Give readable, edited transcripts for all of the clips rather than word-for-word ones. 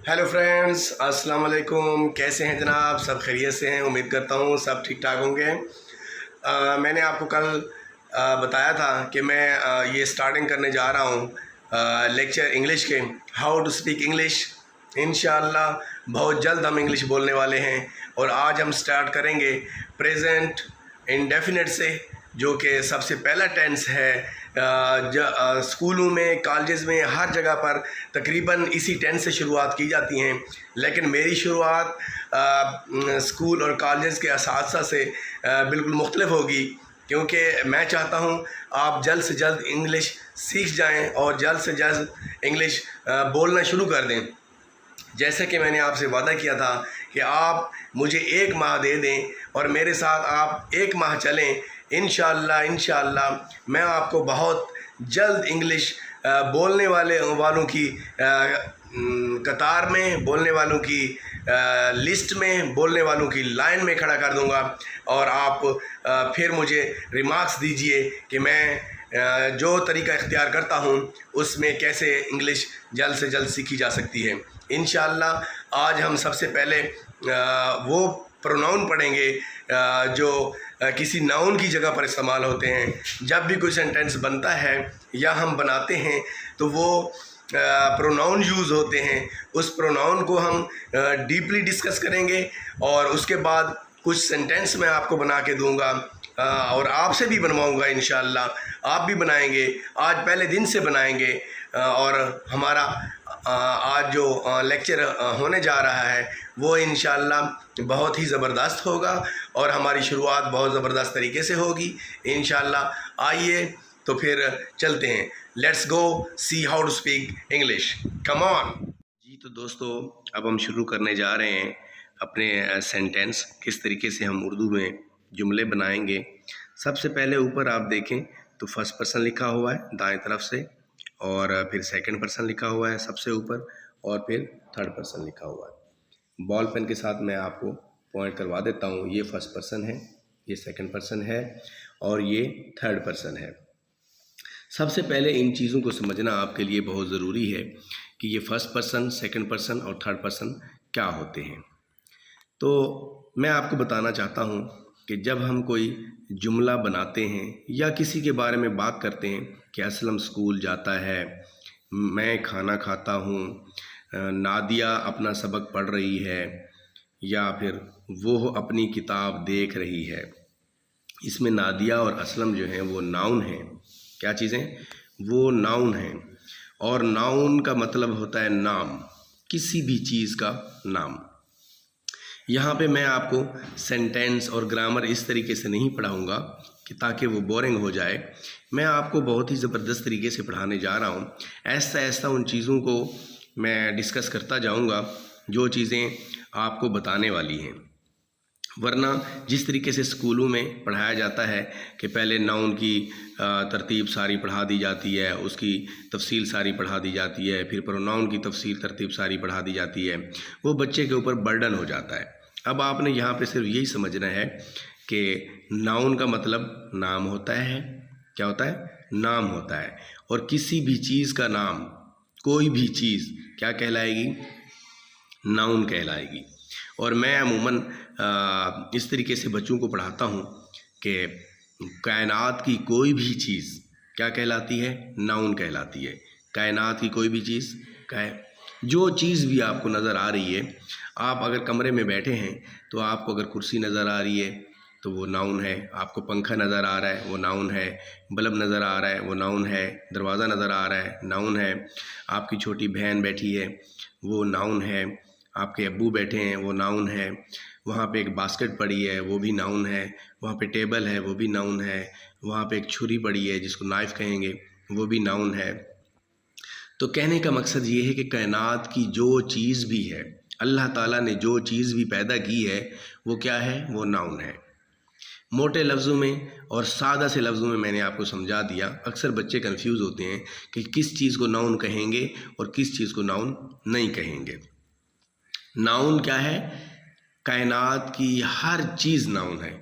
Hello friends, अस्सलाम वालेकुम। कैसे हैं जनाब? सब खैरियत से हैं? उम्मीद करता हूँ सब ठीक ठाक होंगे। मैंने आपको कल बताया था कि मैं ये स्टार्टिंग करने जा रहा हूँ लेक्चर इंग्लिश के, हाउ टू स्पीक इंग्लिश। इंशाल्लाह बहुत जल्द हम इंग्लिश बोलने वाले हैं और आज हम स्टार्ट करेंगे प्रेजेंट इंडेफिनिट से, जो कि सबसे पहला टेंस है। स्कूलों में, कॉलेजेस में, हर जगह पर तकरीबन इसी टेंस से शुरुआत की जाती हैं, लेकिन मेरी शुरुआत स्कूल और कॉलेजेस के असातिज़ा से बिल्कुल मुख्तलिफ होगी, क्योंकि मैं चाहता हूँ आप जल्द से जल्द इंग्लिश सीख जाएं और जल्द से जल्द इंग्लिश बोलना शुरू कर दें। जैसे कि मैंने आपसे वादा किया था कि आप मुझे 1 माह दे दें और मेरे साथ आप 1 माह चलें। इंशाल्लाह मैं आपको बहुत जल्द इंग्लिश बोलने वालों की कतार में, बोलने वालों की लिस्ट में, बोलने वालों की लाइन में खड़ा कर दूंगा। और आप फिर मुझे रिमार्क्स दीजिए कि मैं जो तरीका इख्तियार करता हूँ उसमें कैसे इंग्लिश जल्द से जल्द सीखी जा सकती है। इंशाल्लाह आज हम सबसे पहले वो प्रोनाउन पढ़ेंगे जो किसी नाउन की जगह पर इस्तेमाल होते हैं। जब भी कोई सेंटेंस बनता है या हम बनाते हैं तो वो प्रोनाउन यूज़ होते हैं। उस प्रोनाउन को हम डीपली डिस्कस करेंगे और उसके बाद कुछ सेंटेंस मैं आपको बना के दूंगा और आपसे भी बनवाऊंगा। इंशाल्लाह आप भी बनाएंगे, आज पहले दिन से बनाएंगे। और हमारा आज जो लेक्चर होने जा रहा है वो इंशाल्लाह बहुत ही ज़बरदस्त होगा और हमारी शुरुआत बहुत ज़बरदस्त तरीके से होगी इंशाल्लाह। आइए तो फिर चलते हैं, let's go see how to speak English, come on जी। तो दोस्तों, अब हम शुरू करने जा रहे हैं अपने सेंटेंस, किस तरीके से हम उर्दू में जुमले बनाएंगे। सबसे पहले ऊपर आप देखें तो फर्स्ट पर्सन लिखा हुआ है दाएं तरफ से, और फिर सेकंड पर्सन लिखा हुआ है सबसे ऊपर, और फिर थर्ड पर्सन लिखा हुआ है। बॉल पेन के साथ मैं आपको पॉइंट करवा देता हूँ। ये फर्स्ट पर्सन है, ये सेकंड पर्सन है और ये थर्ड पर्सन है। सबसे पहले इन चीज़ों को समझना आपके लिए बहुत ज़रूरी है कि ये फर्स्ट पर्सन, सेकंड पर्सन और थर्ड पर्सन क्या होते हैं। तो मैं आपको बताना चाहता हूँ कि जब हम कोई जुमला बनाते हैं या किसी के बारे में बात करते हैं कि असलम स्कूल जाता है, मैं खाना खाता हूँ, नादिया अपना सबक पढ़ रही है, या फिर वो अपनी किताब देख रही है, इसमें नादिया और असलम जो हैं वो नाउन हैं। क्या चीज़ें? वो नाउन हैं। और नाउन का मतलब होता है नाम, किसी भी चीज़ का नाम। यहाँ पे मैं आपको सेंटेंस और ग्रामर इस तरीके से नहीं पढ़ाऊँगा कि ताकि वो बोरिंग हो जाए। मैं आपको बहुत ही ज़बरदस्त तरीके से पढ़ाने जा रहा हूँ। ऐसा ऐसा उन चीज़ों को मैं डिस्कस करता जाऊँगा जो चीज़ें आपको बताने वाली हैं। वरना जिस तरीके से स्कूलों में पढ़ाया जाता है कि पहले नाउन की तरतीब सारी पढ़ा दी जाती है, उसकी तफसील सारी पढ़ा दी जाती है, फिर प्रोनाउन की तफसील तरतीब सारी पढ़ा दी जाती है, वो बच्चे के ऊपर बर्डन हो जाता है। अब आपने यहाँ पे सिर्फ यही समझना है कि नाउन का मतलब नाम होता है। क्या होता है? नाम होता है। और किसी भी चीज़ का नाम, कोई भी चीज़ क्या कहलाएगी? नाउन कहलाएगी। और मैं अमूमन इस तरीके से बच्चों को पढ़ाता हूँ कि कायनात की कोई भी चीज़ क्या कहलाती है? नाउन कहलाती है। कायनात की कोई भी चीज़, जो चीज़ भी आपको नज़र आ रही है, आप अगर कमरे में बैठे हैं तो आपको अगर कुर्सी नज़र आ रही है तो वो नाउन है, आपको पंखा नज़र आ रहा है वो नाउन है, बल्ब नज़र आ रहा है वो नाउन है, दरवाज़ा नज़र आ रहा है नाउन है, आपकी छोटी बहन बैठी है वो नाउन है, आपके अब्बू बैठे हैं वो नाउन है, वहाँ पे एक बास्केट पड़ी है वो भी नाउन है, वहाँ पे टेबल है वो भी नाउन है, वहाँ पे एक छुरी पड़ी है जिसको नाइफ़ कहेंगे वो भी नाउन है। तो कहने का मकसद ये है कि कायनात की जो चीज़ भी है, अल्लाह ताला ने जो चीज़ भी पैदा की है वो क्या है? वो नाउन है। मोटे लफ्ज़ों में और सादा से लफ्ज़ों में मैंने आपको समझा दिया। अक्सर बच्चे कंफ्यूज होते हैं कि किस चीज़ को नाउन कहेंगे और किस चीज़ को नाउन नहीं कहेंगे। नाउन क्या है? कायनात की हर चीज़ नाउन है,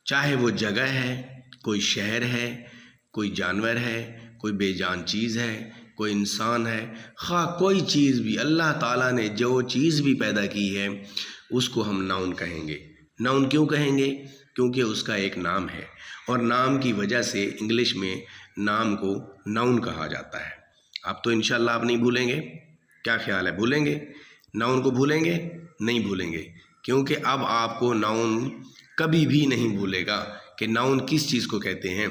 चाहे वो जगह है, कोई शहर है, कोई जानवर है, कोई बेजान चीज़ है, कोई इंसान है, ख़ा कोई चीज़ भी, अल्लाह ताला ने जो चीज़ भी पैदा की है उसको हम नाउन कहेंगे। नाउन क्यों कहेंगे? क्योंकि उसका एक नाम है और नाम की वजह से इंग्लिश में नाम को नाउन कहा जाता है। आप तो इंशाल्लाह आप नहीं भूलेंगे, क्या ख्याल है, भूलेंगे? नाउन को भूलेंगे? नहीं भूलेंगे, क्योंकि अब आपको नाउन कभी भी नहीं भूलेगा कि नाउन किस चीज़ को कहते हैं।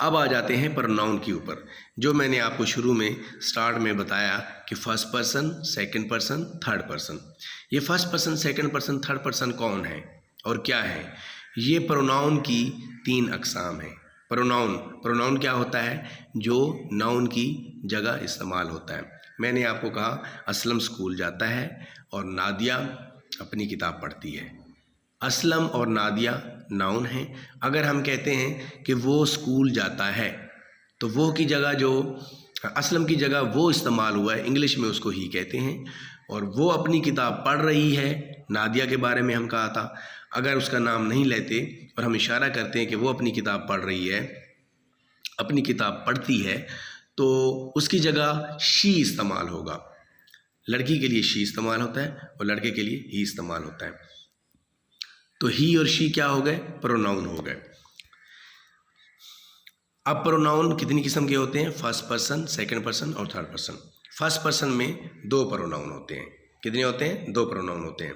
अब आ जाते हैं प्रोनाउन के ऊपर, जो मैंने आपको शुरू में स्टार्ट में बताया कि first person, second person, third person. ये first person, second person, third person कौन है और क्या है? ये प्रोनाउन की 3 अक़साम हैं। प्रोनाउन क्या होता है? जो नाउन की जगह इस्तेमाल होता है। मैंने आपको कहा असलम स्कूल जाता है और नादिया अपनी किताब पढ़ती है। असलम और नादिया नाउन है। अगर हम कहते हैं कि वो स्कूल जाता है, तो वो की जगह जो असलम की जगह वो इस्तेमाल हुआ है, इंग्लिश में उसको ही कहते हैं। और वो अपनी किताब पढ़ रही है, नादिया के बारे में हम कहा था। अगर उसका नाम नहीं लेते और हम इशारा करते हैं कि वो अपनी किताब पढ़ रही है, अपनी किताब पढ़ती है, तो उसकी जगह शी इस्तेमाल होगा। लड़की के लिए शी इस्तेमाल होता है और लड़के के लिए ही इस्तेमाल होता है। तो ही और शी क्या हो गए? प्रोनाउन हो गए। अब प्रोनाउन कितनी किस्म के होते हैं? फर्स्ट पर्सन, सेकंड पर्सन और थर्ड पर्सन। फर्स्ट पर्सन में 2 प्रोनाउन होते हैं। कितने होते हैं? 2 प्रोनाउन होते हैं,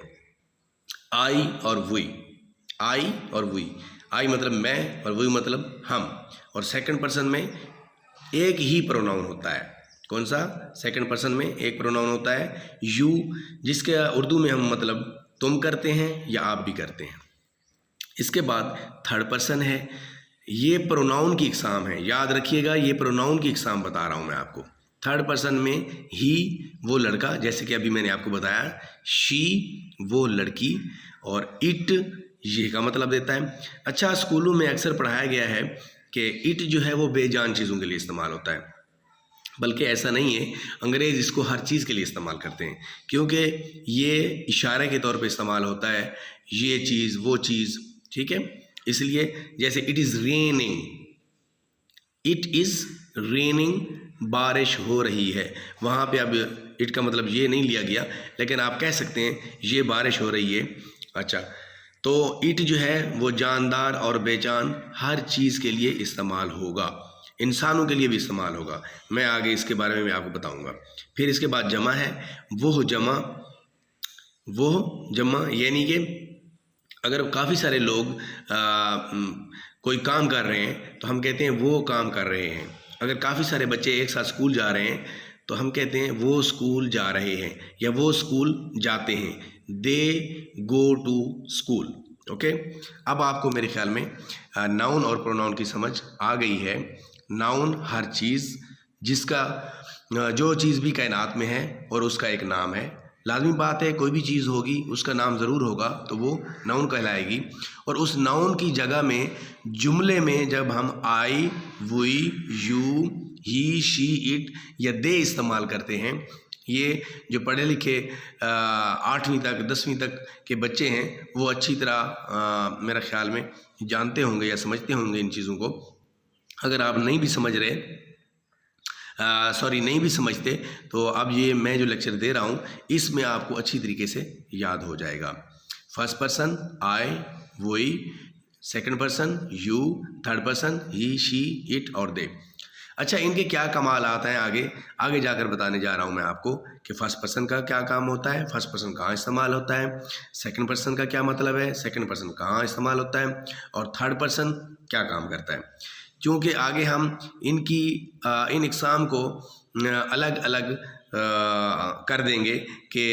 आई और वी। आई और वी, आई मतलब मैं और वी मतलब हम। और सेकंड पर्सन में एक ही प्रोनाउन होता है। कौन सा? सेकंड पर्सन में एक प्रोनाउन होता है यू, जिसके उर्दू में हम मतलब तुम करते हैं या आप भी करते हैं। इसके बाद थर्ड पर्सन है। ये प्रोनाउन की इकसाम है, याद रखिएगा, ये प्रोनाउन की इकसाम बता रहा हूँ मैं आपको। थर्ड पर्सन में ही वो लड़का, जैसे कि अभी मैंने आपको बताया, शी वो लड़की, और इट ये का मतलब देता है। अच्छा, स्कूलों में अक्सर पढ़ाया गया है कि इट जो है वो बेजान चीज़ों के लिए इस्तेमाल होता है, बल्कि ऐसा नहीं है। अंग्रेज़ इसको हर चीज़ के लिए इस्तेमाल करते हैं, क्योंकि ये इशारे के तौर पे इस्तेमाल होता है, ये चीज़ वो चीज़, ठीक है। इसलिए जैसे it is raining, it is raining, बारिश हो रही है। वहाँ पे अब इट का मतलब ये नहीं लिया गया, लेकिन आप कह सकते हैं ये बारिश हो रही है। अच्छा, तो इट जो है वो जानदार और बेजान हर चीज़ के लिए इस्तेमाल होगा, इंसानों के लिए भी इस्तेमाल होगा। मैं आगे इसके बारे में आपको बताऊंगा। फिर इसके बाद जमा है, वो जमा यानी कि अगर काफ़ी सारे लोग कोई काम कर रहे हैं तो हम कहते हैं वो काम कर रहे हैं। अगर काफ़ी सारे बच्चे एक साथ स्कूल जा रहे हैं तो हम कहते हैं वो स्कूल जा रहे हैं या वो स्कूल जाते हैं, दे गो टू स्कूल। ओके, अब आपको मेरे ख्याल में नाउन और प्रोनाउन की समझ आ गई है। नाउन हर चीज़, जिसका जो चीज़ भी कायनात में है और उसका एक नाम है। लाजमी बात है, कोई भी चीज़ होगी उसका नाम ज़रूर होगा, तो वो नाउन कहलाएगी। और उस नाउन की जगह में जुमले में जब हम I, we, you, he, she, it या दे इस्तेमाल करते हैं, ये जो पढ़े लिखे 8वीं तक 10वीं तक के बच्चे हैं वो अच्छी तरह मेरा ख्याल में जानते होंगे या समझते होंगे इन चीज़ों को। अगर आप नहीं भी समझ रहे नहीं भी समझते, तो अब ये मैं जो लेक्चर दे रहा हूँ इसमें आपको अच्छी तरीके से याद हो जाएगा। फर्स्ट पर्सन आई, वही, second person you, third person he, she, it और दे। अच्छा, इनके क्या कमाल आता है आगे जाकर बताने जा रहा हूँ मैं आपको कि फर्स्ट पर्सन का क्या काम होता है, फर्स्ट पर्सन कहाँ इस्तेमाल होता है, सेकंड पर्सन का क्या मतलब है, सेकंड पर्सन कहाँ इस्तेमाल होता है, और थर्ड पर्सन क्या काम करता है। क्योंकि आगे हम इनकी इन इकसाम को अलग अलग कर देंगे कि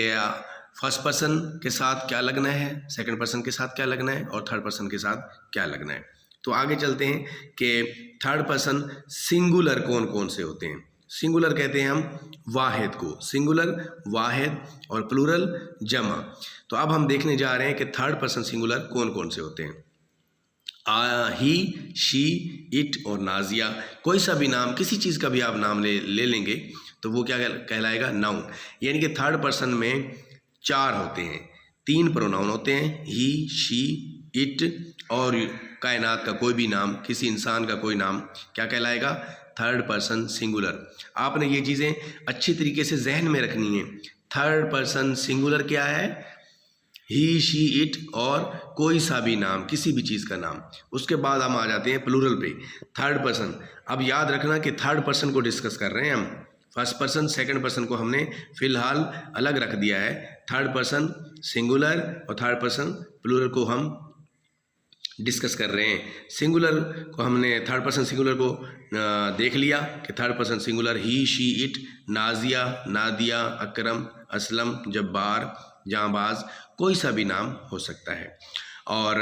फर्स्ट पर्सन के साथ क्या लगना है, सेकंड पर्सन के साथ क्या लगना है और थर्ड पर्सन के साथ क्या लगना है। तो आगे चलते हैं कि थर्ड पर्सन सिंगुलर कौन कौन से होते हैं। सिंगुलर कहते हैं हम वाहिद को, सिंगुलर वाहिद और प्लूरल जमा। तो अब हम देखने जा रहे हैं कि थर्ड पर्सन सिंगुलर कौन कौन से होते हैं। ही, शी, इट और नाजिया। कोई सा भी नाम, किसी चीज़ का भी आप नाम ले लेंगे तो वो क्या कहलाएगा, नाउन। यानी कि थर्ड पर्सन में 4 होते हैं, 3 प्रोनाउन होते हैं, ही, शी, इट और कायनात का कोई भी नाम, किसी इंसान का कोई नाम क्या कहलाएगा, थर्ड पर्सन सिंगुलर। आपने ये चीज़ें अच्छी तरीके से जहन में रखनी है। थर्ड पर्सन सिंगुलर क्या है? ही, शी, इट और कोई सा भी नाम, किसी भी चीज़ का नाम। उसके बाद हम आ जाते हैं प्लूरल पे, थर्ड पर्सन। अब याद रखना कि थर्ड पर्सन को डिस्कस कर रहे हैं हम। फर्स्ट पर्सन सेकंड पर्सन को हमने फिलहाल अलग रख दिया है। थर्ड पर्सन सिंगुलर और थर्ड पर्सन प्लूरल को हम डिस्कस कर रहे हैं। सिंगुलर को हमने, थर्ड पर्सन सिंगुलर को देख लिया कि third person singular he, she, it, Nazia, Nadia, Akram, Aslam, Jabbar, जांबाज, कोई सा भी नाम हो सकता है। और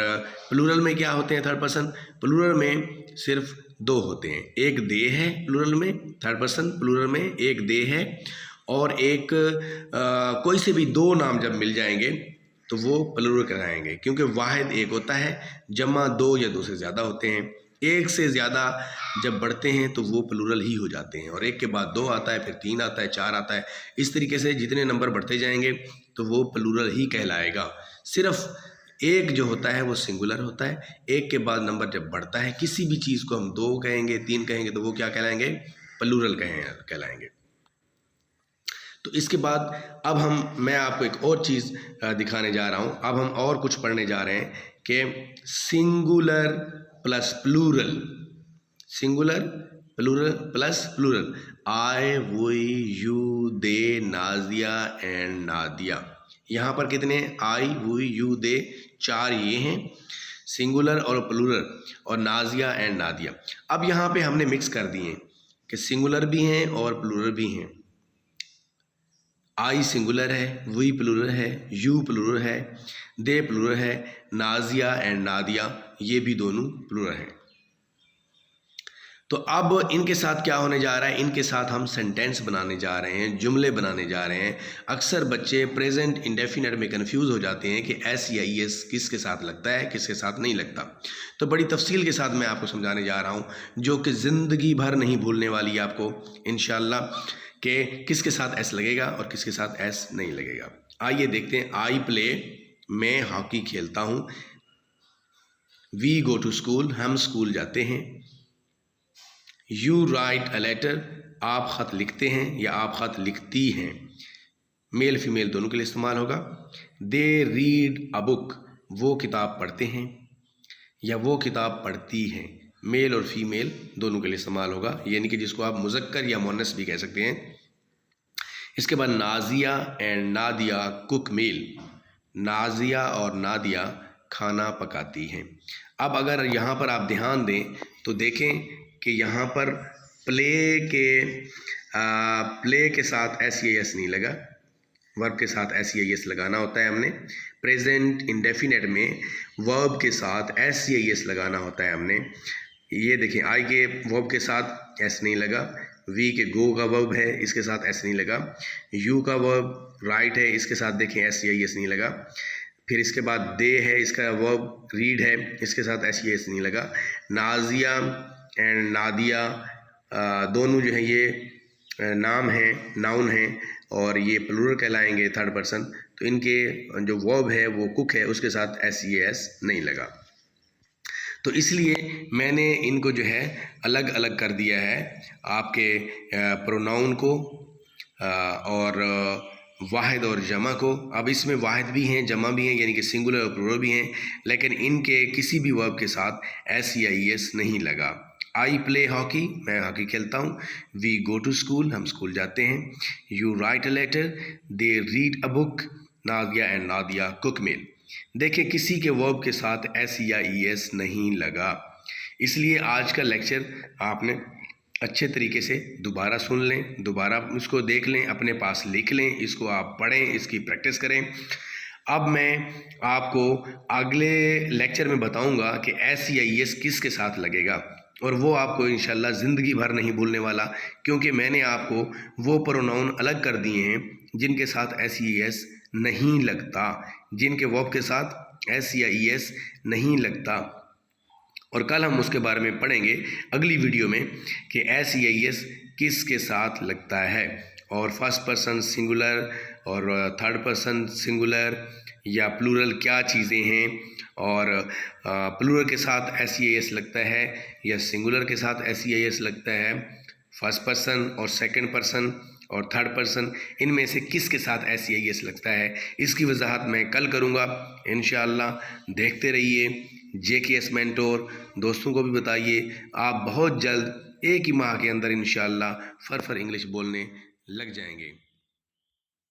प्लूरल में क्या होते हैं? थर्ड पर्सन प्लूरल में सिर्फ दो होते हैं। एक दे है प्लूरल में, थर्ड पर्सन प्लूरल में एक दे है, और एक कोई से भी दो नाम जब मिल जाएंगे तो वो प्लूरल कहलाएंगे, क्योंकि वाहिद एक होता है, जमा दो या दो से ज़्यादा होते हैं। एक से ज़्यादा जब बढ़ते हैं तो वो प्लूरल ही हो जाते हैं, और एक के बाद दो आता है, फिर तीन आता है, चार आता है। इस तरीके से जितने नंबर बढ़ते जाएंगे तो वो प्लूरल ही कहलाएगा। सिर्फ एक जो होता है वो सिंगुलर होता है। एक के बाद नंबर जब बढ़ता है, किसी भी चीज़ को हम दो कहेंगे, तीन कहेंगे, तो वो क्या कहलाएंगे? प्लूरल कहलाएंगे। तो इसके बाद अब मैं आपको एक और चीज़ दिखाने जा रहा हूँ। अब हम और कुछ पढ़ने जा रहे हैं कि singular plus plural, singular plural plus plural, I, we, you, they, Nazia and Nadia. यहाँ पर कितने? आई, वी, यू, दे, चार ये हैं सिंगुलर और प्लूरल, और नाजिया एंड नादिया। अब यहाँ पे हमने मिक्स कर दिए हैं कि सिंगुलर भी हैं और प्लूरल भी हैं। आई सिंगुलर है, वी प्लूरल है, यू प्लूरल है, दे प्लूरल है, नाजिया एंड नादिया ये भी दोनों प्लूरल हैं। तो अब इनके साथ क्या होने जा रहा है? इनके साथ हम सेंटेंस बनाने जा रहे हैं, जुमले बनाने जा रहे हैं। अक्सर बच्चे प्रेजेंट इंडेफिनिट में कंफ्यूज हो जाते हैं कि एस या ई एस किसके साथ लगता है, किसके साथ नहीं लगता। तो बड़ी तफसील के साथ मैं आपको समझाने जा रहा हूँ, जो कि ज़िंदगी भर नहीं भूलने वाली आपको इंशाल्लाह, कि किसके साथ एस लगेगा और किसके साथ एस नहीं लगेगा। आइए देखते हैं। आई प्ले, मैं हॉकी खेलता हूँ। वी गो टू स्कूल, हम स्कूल जाते हैं। यू राइट अ लेटर, आप ख़त लिखते हैं या आप ख़त लिखती हैं। मेल फीमेल दोनों के लिए इस्तेमाल होगा। दे रीड अ बुक, वो किताब पढ़ते हैं या वो किताब पढ़ती हैं। मेल और फीमेल दोनों के लिए इस्तेमाल होगा, यानी कि जिसको आप मुज़क्कर या मुअन्नस भी कह सकते हैं। इसके बाद नाजिया एंड नादिया कुक मील, नाजिया और नादिया खाना पकाती हैं। अब अगर यहाँ पर आप ध्यान दें तो देखें कि यहाँ पर प्ले के साथ एस या एस नहीं लगा, वर्ब के साथ एस या एस लगाना होता है हमने। प्रेजेंट इंडेफिनिट में वर्ब के साथ एस या एस लगाना होता है हमने। ये देखिए, आई के वर्ब के साथ एस नहीं लगा, वी के गो का वर्ब है, इसके साथ एस नहीं लगा। यू का वर्ब राइट है, इसके साथ देखें एस या एस नहीं लगा। फिर इसके बाद दे है, इसका वर्ब रीड है, इसके साथ एस या एस नहीं लगा। नाजिया एंड नादिया दोनों जो है ये नाम हैं, नाउन हैं, और ये प्लूरल कहलाएंगे थर्ड पर्सन। तो इनके जो वर्ब है वो कुक है, उसके साथ एस या एस नहीं लगा। तो इसलिए मैंने इनको जो है अलग अलग कर दिया है, आपके प्रोनाउन को और वाहिद और जमा को। अब इसमें वाहिद भी हैं, जमा भी हैं, यानी कि सिंगुलर और प्लूरल भी हैं, लेकिन इनके किसी भी वर्ब के साथ एस या ई एस नहीं लगा। आई प्ले हॉकी, मैं हॉकी खेलता हूँ। वी गो टू स्कूल, हम स्कूल जाते हैं। You write a letter, they read a book, Nadia and Nadia cook meal. देखिए, किसी के वर्ब के साथ एस या ई एस नहीं लगा। इसलिए आज का लेक्चर आपने अच्छे तरीके से दोबारा सुन लें, दोबारा इसको देख लें, अपने पास लिख लें, इसको आप पढ़ें, इसकी प्रैक्टिस करें। अब मैं आपको अगले लेक्चर में बताऊंगा कि एस या ई एस किसके साथ लगेगा, और वो आपको इंशाल्लाह ज़िंदगी भर नहीं भूलने वाला, क्योंकि मैंने आपको वो प्रोनाउन अलग कर दिए हैं जिनके साथ एस ई एस नहीं लगता, जिनके वर्ब के साथ एस या ई एस नहीं लगता। और कल हम उसके बारे में पढ़ेंगे अगली वीडियो में कि एस या ई एस किसके साथ लगता है, और फर्स्ट पर्सन सिंगुलर और थर्ड पर्सन सिंगुलर या प्लूरल क्या चीज़ें हैं, और प्लूरल के साथ एस या एस लगता है या सिंगुलर के साथ एस या एस लगता है, फर्स्ट पर्सन और सेकंड पर्सन और थर्ड पर्सन, इनमें से किसके साथ SEIS लगता है, इसकी वजाहत मैं कल करूँगा इंशाअल्लाह। देखते रहिए JKS मेंटोर, दोस्तों को भी बताइए। आप बहुत जल्द एक ही माह के अंदर इंशाअल्लाह फर इंग्लिश बोलने लग जाएंगे।